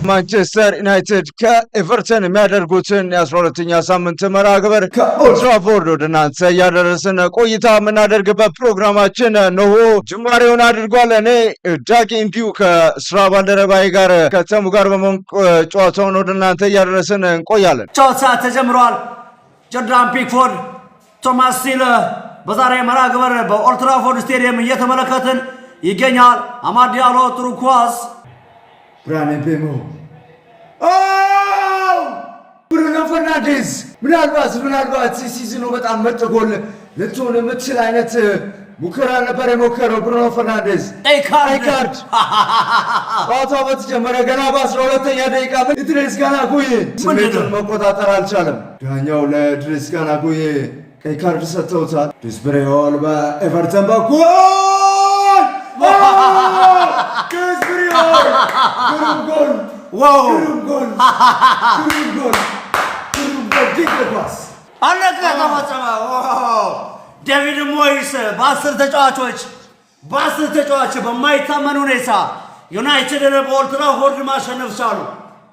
ማንቸስተር ዩናይትድ ከኤቨርተን የሚያደርጉትን የ12ኛ ሳምንት መርሃ ግብር ከኦልድ ትራፎርድ ወደ እናንተ እያደረስን ቆይታ የምናደርግበት ፕሮግራማችን እነሆ ጅማሬውን አድርጓል። እኔ ዳጊ እንዲሁ ከስራ ባልደረባዬ ጋር ከተሙ ጋር በመሆን ጨዋታውን ወደ እናንተ እያደረስን እንቆያለን። ጨዋታ ተጀምሯል። ጆርዳን ፒክፎርድ፣ ቶማስ ሲለ በዛሬ መርሃ ግብር በኦልድ ትራፎርድ ስቴዲየም እየተመለከትን ይገኛል። አማድ ዲያሎ ጥሩ ኳስ፣ ብራያን ምቤሞ፣ ብሩኖ ፈርናንዴዝ ምናልባት ሲዝኑ በጣም ምርጥ ጎል ልትሆን የምትችል አይነት ሙከራ ነበር የሞከረው ብሩኖ ፈርናንዴዝ። ቀይ ካርድ ጨዋታው በተጀመረ ገና በ12ኛ ደቂቃ ኢድሪስ ጋና ጉዬ ስሜቱን መቆጣጠር አልቻለም። ዳኛው ለኢድሪስ ጋና ጉዬ ቀይ ካርድ ሰጥተውታል። ዲስፕሬ ሆል በኤቨርተን በኩል አለቀ፣ ተፈጸመ። ዴቪድ ሞይስ በ10 ተጫዋቾች በማይታመን ሁኔታ ዩናይትድን በኦልድ ትራፎርድ ማሸነፍ ቻሉ።